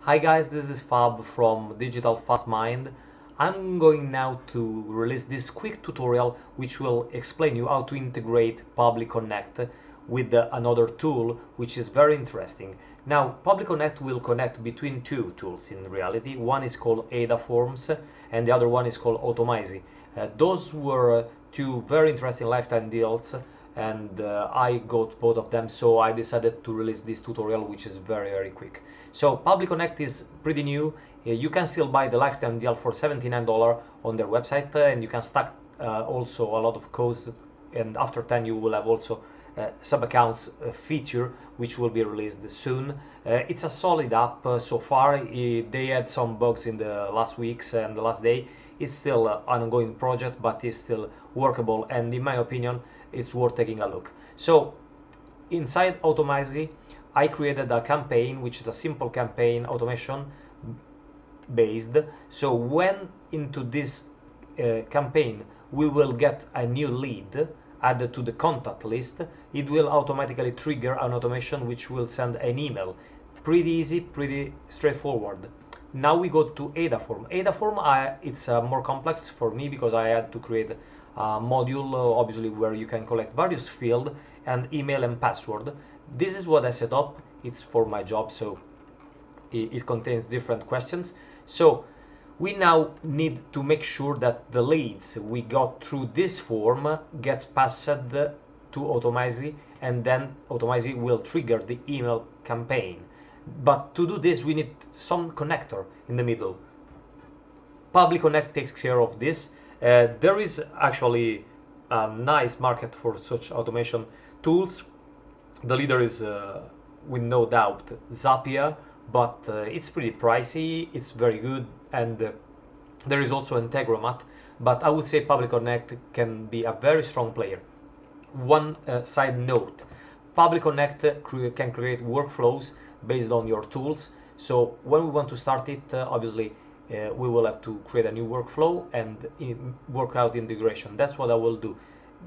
Hi guys, this is Fab from Digital Fast Mind. I'm going now to release this quick tutorial which will explain you how to integrate Pabbly Connect with another tool which is very interesting. Now, Pabbly Connect will connect between two tools in reality. One is called AIDAFORMS and the other one is called AUTOMIZY. Those were two very interesting lifetime deals and I got both of them, so I decided to release this tutorial which is very quick. So Pabbly Connect is pretty new. You can still buy the lifetime deal for $79 on their website, and you can stack also a lot of codes, and after 10 you will have also sub-accounts feature which will be released soon. It's a solid app so far. They had some bugs in the last weeks and the last day. It's still an ongoing project, but it's still workable, and in my opinion it's worth taking a look. So inside AUTOMIZY I created a campaign which is a simple campaign automation based. So when into this campaign we will get a new lead added to the contact list, it will automatically trigger an automation which will send an email. Pretty easy, pretty straightforward. Now we go to AIDAFORM. AIDAFORM, it's more complex for me because I had to create a module obviously where you can collect various fields and email and password. This is what I set up. It's for my job, so it contains different questions. So we now need to make sure that the leads we got through this form gets passed to AUTOMIZY, and then AUTOMIZY will trigger the email campaign. But to do this we need some connector in the middle. Pabbly Connect takes care of this. There is actually a nice market for such automation tools. The leader is with no doubt Zapier, but it's pretty pricey. It's very good, and there is also Integromat, but I would say Pabbly Connect can be a very strong player. One side note, Pabbly Connect can create workflows based on your tools. So when we want to start it, obviously we will have to create a new workflow and work out integration. That's what I will do.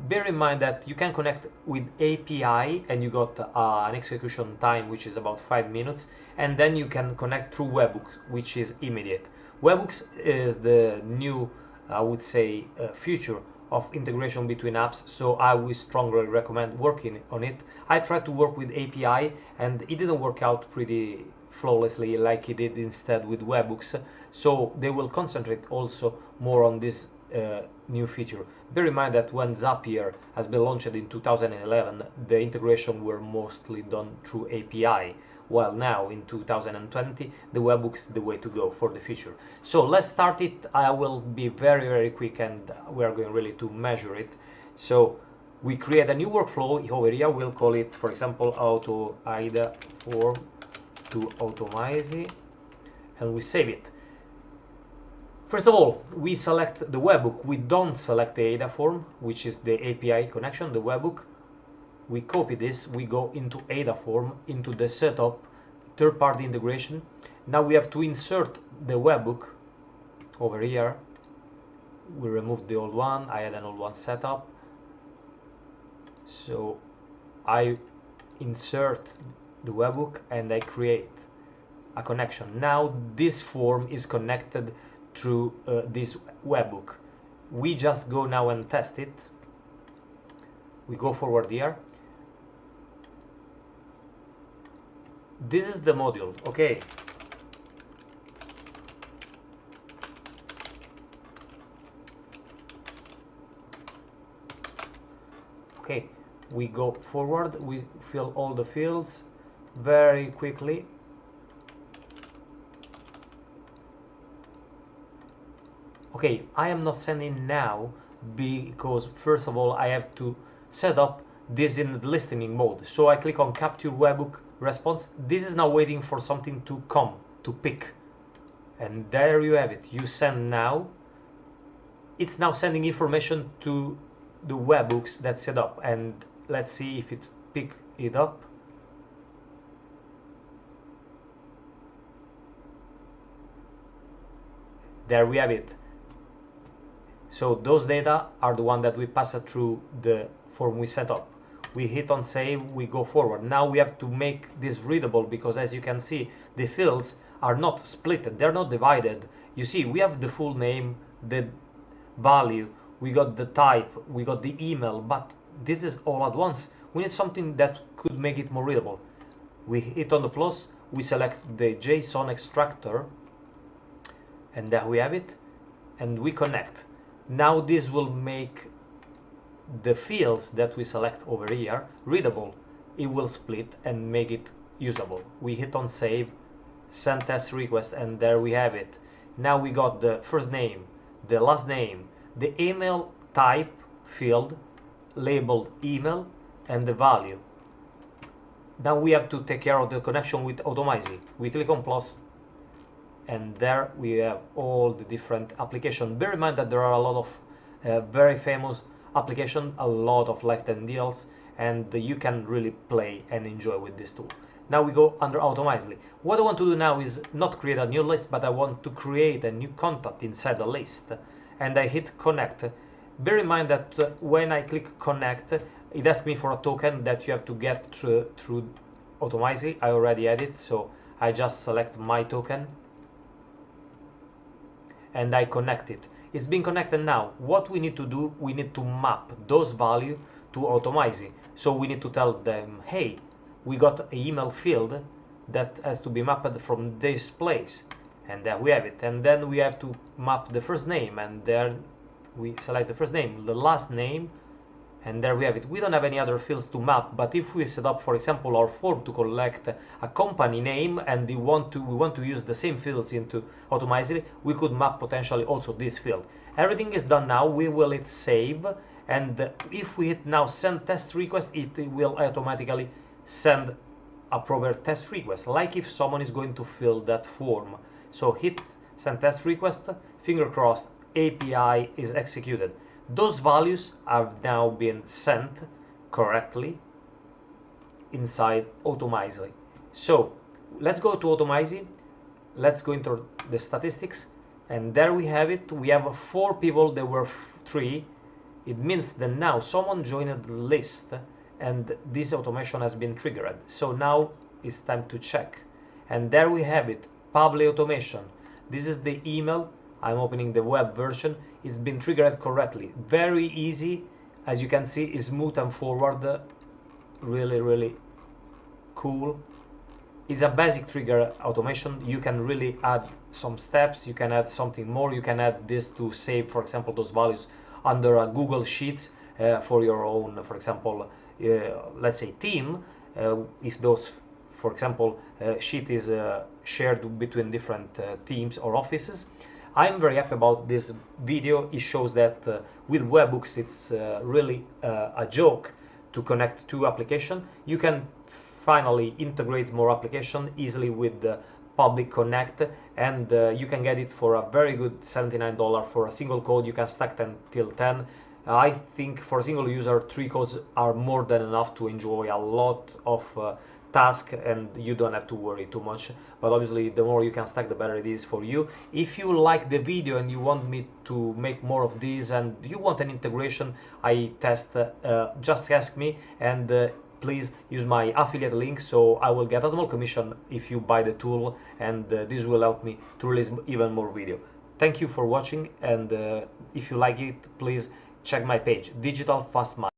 Bear in mind that you can connect with API and you got an execution time which is about 5 minutes, and then you can connect through WEBHOOKS, which is immediate. WEBHOOKS is the new, I would say, future of integration between apps, so I would strongly recommend working on it. I tried to work with API and it didn't work out pretty flawlessly like it did instead with WEBHOOKS, so they will concentrate also more on this new feature. Bear in mind that when Zapier has been launched in 2011, the integration were mostly done through API, while now in 2020 the webhook is the way to go for the future. So let's start it. I will be very quick, and we are going really to measure it. So we create a new workflow over here. We'll call it, for example, AIDAFORM to AUTOMIZY, and we save it. First of all, we select the webhook. We don't select the AIDAFORM, which is the API connection, the webhook. We copy this, we go into AIDAFORM, into the setup, third-party integration. Now we have to insert the webhook over here. We removed the old one. I had an old one set up. So I insert the webhook and I create a connection. Now this form is connected through this webhook. We just go now and test it. We go forward here. This is the module, okay. Okay, we go forward, we fill all the fields very quickly. Okay, I am not sending now because first of all I have to set up this in the listening mode. So I click on capture webhook response. This is now waiting for something to come, to pick. And there you have it. You send now. It's now sending information to the webhooks that's set up. And let's see if it pick it up. There we have it. So those data are the one that we pass through the form we set up. we hit on save, we go forward. Now we have to make this readable, because as you can see, the fields are not split, they're not divided. You see, we have the full name, the value, we got the type, we got the email, but this is all at once. We need something that could make it more readable. We hit on the plus, we select the JSON extractor, and there we have it, and we connect. Now this will make the fields that we select over here readable. It will split and make it usable. We hit on save, send test request, and there we have it. Now we got the first name, the last name, the email type field labeled email, and the value. Now we have to take care of the connection with AUTOMIZY. We click on plus, and there we have all the different applications. Bear in mind that there are a lot of very famous applications, a lot of lifetime deals, and you can really play and enjoy with this tool. Now we go under AUTOMIZY. What I want to do now is not create a new list, but I want to create a new contact inside the list, and I hit connect. Bear in mind that when I click connect, it asks me for a token that you have to get through AUTOMIZY. I already had it, so I just select my token and I connect it. It's been connected now. What we need to do, we need to map those values to AUTOMIZY. So we need to tell them, hey, we got an email field that has to be mapped from this place, and there we have it. And then we have to map the first name, and there we select the first name, the last name, and there we have it. We don't have any other fields to map, but if we set up, for example, our form to collect a company name and we want to use the same fields into AUTOMIZY, we could map potentially also this field. Everything is done now. We will hit save, and if we hit now send test request, it will automatically send a proper test request, like if someone is going to fill that form. So hit send test request, finger crossed, API is executed. Those values have now been sent correctly inside AUTOMIZY. So let's go to AUTOMIZY, let's go into the statistics, and there we have it. We have 4 people, there were 3. It means that now someone joined the list and this automation has been triggered. So now it's time to check, and there we have it, Pabbly automation. This is the email. I'm opening the web version. It's been triggered correctly. Very easy, as you can see, is smooth and forward. Really cool. It's a basic trigger automation. You can really add some steps. You can add something more. You can add this to save, for example, those values under a Google Sheets for your own, for example, let's say team. If those, for example, sheet is shared between different teams or offices. I'm very happy about this video. It shows that with webhooks it's really a joke to connect 2 applications. You can finally integrate more applications easily with the Pabbly Connect, and you can get it for a very good $79 for a single code. You can stack 10 till 10. I think for a single user 3 codes are more than enough to enjoy a lot of task, and you don't have to worry too much. But obviously the more you can stack, the better it is for you. If you like the video and you want me to make more of these and you want an integration I test, just ask me, and please use my affiliate link, so I will get a small commission if you buy the tool, and this will help me to release even more video. Thank you for watching, and if you like it, please check my page, Digital Fast Mind.